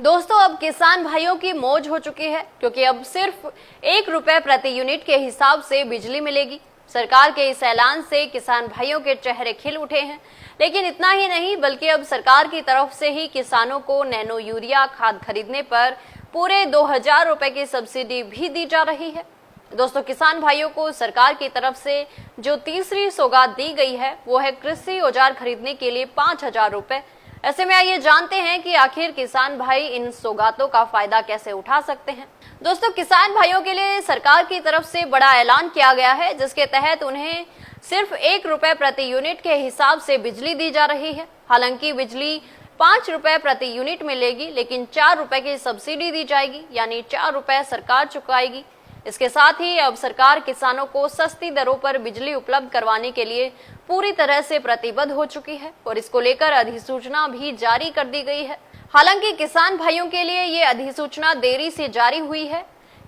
दोस्तों, अब किसान भाइयों की मौज हो चुकी है क्योंकि अब सिर्फ 1 रुपए प्रति यूनिट के हिसाब से बिजली मिलेगी। सरकार के इस ऐलान से किसान भाइयों के चेहरे खिल उठे हैं। लेकिन इतना ही नहीं, बल्कि अब सरकार की तरफ से ही किसानों को नैनो यूरिया खाद खरीदने पर पूरे 2000 रुपए की सब्सिडी भी दी जा रही है। दोस्तों, किसान भाइयों को सरकार की तरफ से जो तीसरी सौगात दी गई है वो है कृषि औजार खरीदने के लिए 5000 रुपए। ऐसे में आइए जानते हैं कि आखिर किसान भाई इन सौगातों का फायदा कैसे उठा सकते हैं। दोस्तों, किसान भाइयों के लिए सरकार की तरफ से बड़ा ऐलान किया गया है, जिसके तहत उन्हें सिर्फ 1 रुपए प्रति यूनिट के हिसाब से बिजली दी जा रही है। हालांकि बिजली 5 रुपए प्रति यूनिट मिलेगी, लेकिन 4 रुपए की सब्सिडी दी जाएगी, यानी 4 रुपए सरकार चुकाएगी। इसके साथ ही अब सरकार किसानों को सस्ती दरों पर बिजली उपलब्ध करवाने के लिए पूरी तरह से प्रतिबद्ध हो चुकी है और इसको लेकर अधिसूचना भी जारी कर दी गई है। हालांकि किसान भाइयों के लिए ये अधिसूचना देरी से जारी हुई है।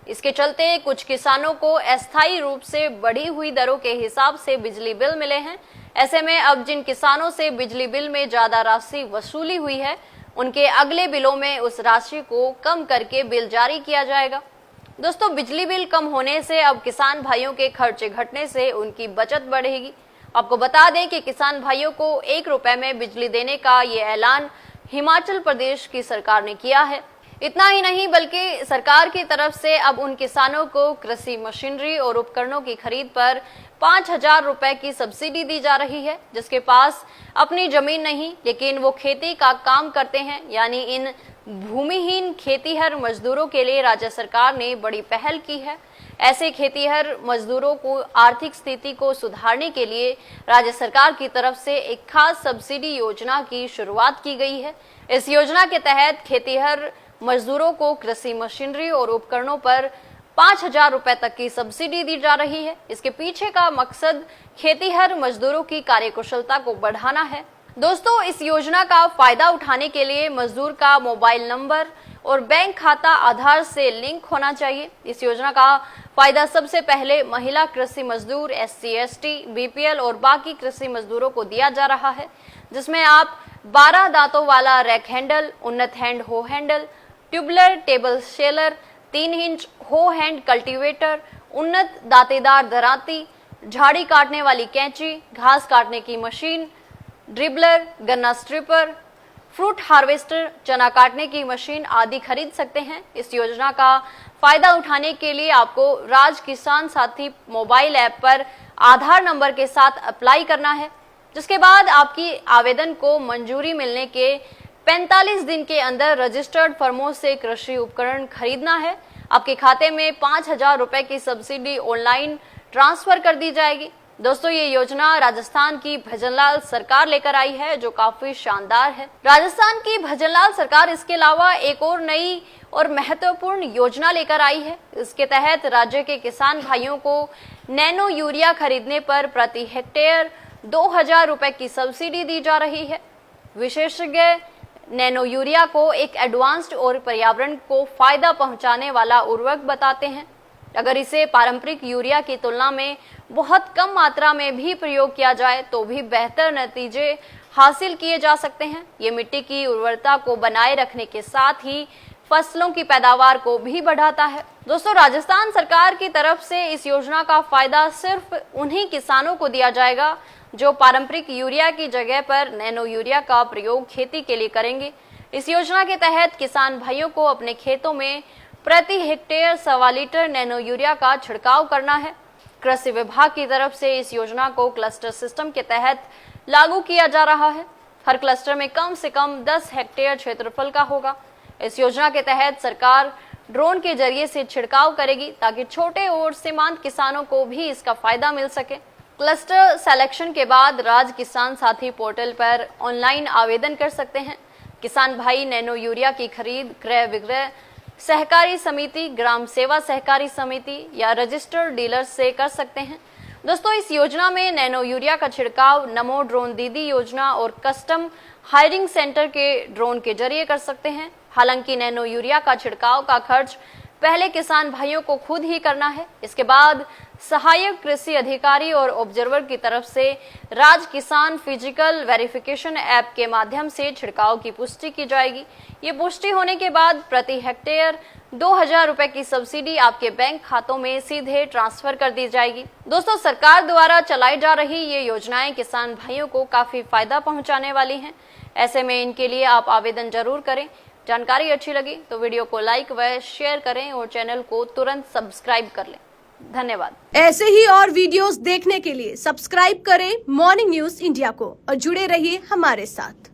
इसके चलते कुछ किसानों को अस्थायी रूप से बढ़ी हुई दरों के हिसाब से बिजली बिल मिले हैं। ऐसे में अब जिन किसानों से बिजली बिल में ज्यादा राशि वसूली हुई है, उनके अगले बिलों में उस राशि को कम करके बिल जारी किया जाएगा। दोस्तों, बिजली बिल कम होने से अब किसान भाइयों के खर्चे घटने से उनकी बचत बढ़ेगी। आपको बता दें कि किसान भाइयों को 1 रुपए में बिजली देने का ये ऐलान हिमाचल प्रदेश की सरकार ने किया है। इतना ही नहीं, बल्कि सरकार की तरफ से अब उन किसानों को कृषि मशीनरी और उपकरणों की खरीद पर 5000 रुपए की सब्सिडी दी जा रही है, जिसके पास अपनी जमीन नहीं लेकिन वो खेती का काम करते हैं। यानी इन भूमिहीन खेतीहर मजदूरों के लिए राज्य सरकार ने बड़ी पहल की है। ऐसे खेतीहर मजदूरों को आर्थिक स्थिति को सुधारने के लिए राज्य सरकार की तरफ से एक खास सब्सिडी योजना की शुरुआत की गई है। इस योजना के तहत खेतीहर मजदूरों को कृषि मशीनरी और उपकरणों पर 5000 रुपए तक की सब्सिडी दी जा रही है। इसके पीछे का मकसद खेतीहर मजदूरों की कार्यकुशलता को बढ़ाना है। दोस्तों, इस योजना का फायदा उठाने के लिए मजदूर का मोबाइल नंबर और बैंक खाता आधार से लिंक होना चाहिए। इस योजना का फायदा सबसे पहले महिला कृषि मजदूर, SC, ST, BPL और बाकी कृषि मजदूरों को दिया जा रहा है, जिसमें आप 12 दांतों वाला रैक हैंडल, उन्नत हैंड हो handle, tubular table Shelar, 3 inch हो हैंड कल्टीवेटर, उन्नत दांतेदार दराती, झाड़ी काटने वाली कैंची, घास काटने की मशीन, ड्रिबलर, गन्ना स्ट्रिपर, फ्रूट हार्वेस्टर, चना काटने की मशीन आदि खरीद सकते हैं। इस योजना का फायदा उठाने के लिए आपको राज किसान साथी मोबाइल ऐप पर आधार नंबर के साथ अप्लाई करना है, जिसके बाद आपकी आवेदन को मंजूरी मिलने के 45 दिन के अंदर रजिस्टर्ड फर्मों से कृषि उपकरण खरीदना है। आपके खाते में 5000 रुपए की सब्सिडी ऑनलाइन ट्रांसफर कर दी जाएगी। दोस्तों, ये योजना राजस्थान की भजनलाल सरकार लेकर आई है, जो काफी शानदार है। राजस्थान की भजनलाल सरकार इसके अलावा एक और नई और महत्वपूर्ण योजना लेकर आई है। इसके तहत राज्य के किसान भाइयों को नैनो यूरिया खरीदने पर प्रति हेक्टेयर 2000 रुपए की सब्सिडी दी जा रही है। विशेषज्ञ नैनो यूरिया को एक एडवांस्ड और पर्यावरण को फायदा पहुंचाने वाला उर्वरक बताते हैं। अगर इसे पारंपरिक यूरिया की तुलना में बहुत कम मात्रा में भी प्रयोग किया जाए तो भी बेहतर नतीजे हासिल किए जा सकते हैं। ये मिट्टी की उर्वरता को बनाए रखने के साथ ही फसलों की पैदावार को भी बढ़ाता है। दोस्तों, राजस्थान सरकार की तरफ से इस योजना का फायदा सिर्फ उन्हीं किसानों को दिया जाएगा जो पारंपरिक यूरिया की जगह पर नैनो यूरिया का प्रयोग खेती के लिए करेंगे। इस योजना के तहत किसान भाइयों को अपने खेतों में प्रति हेक्टेयर 1.25 लीटर नैनो यूरिया का छिड़काव करना है। कृषि विभाग की तरफ से इस योजना को क्लस्टर सिस्टम के तहत लागू किया जा रहा है। हर क्लस्टर में कम से कम 10 हेक्टेयर क्षेत्रफल का होगा। इस योजना के तहत सरकार ड्रोन के जरिए से छिड़काव करेगी ताकि छोटे और सीमांत किसानों को भी इसका फायदा मिल सके। क्लस्टर सिलेक्शन के बाद राज किसान साथी पोर्टल पर ऑनलाइन आवेदन कर सकते हैं। किसान भाई नैनो यूरिया की खरीद क्रय विक्रय सहकारी समिति, ग्राम सेवा सहकारी समिति या रजिस्टर्ड डीलर से कर सकते हैं। दोस्तों, इस योजना में नैनो यूरिया का छिड़काव नमो ड्रोन दीदी योजना और कस्टम हायरिंग सेंटर के ड्रोन के जरिए कर सकते हैं। हालांकि नैनो यूरिया का छिड़काव का खर्च पहले किसान भाइयों को खुद ही करना है। इसके बाद सहायक कृषि अधिकारी और ऑब्जर्वर की तरफ से राज किसान फिजिकल वेरिफिकेशन ऐप के माध्यम से छिड़काव की पुष्टि की जाएगी। ये पुष्टि होने के बाद प्रति हेक्टेयर 2000 रुपए की सब्सिडी आपके बैंक खातों में सीधे ट्रांसफर कर दी जाएगी। दोस्तों, सरकार द्वारा चलाई जा रही ये योजनाएं किसान भाइयों को काफी फायदा पहुंचाने वाली हैं। ऐसे में इनके लिए आप आवेदन जरूर करें। जानकारी अच्छी लगी तो वीडियो को लाइक व शेयर करें और चैनल को तुरंत सब्सक्राइब कर लें। धन्यवाद। ऐसे ही और वीडियोस देखने के लिए सब्सक्राइब करें मॉर्निंग न्यूज इंडिया को और जुड़े रहिए हमारे साथ।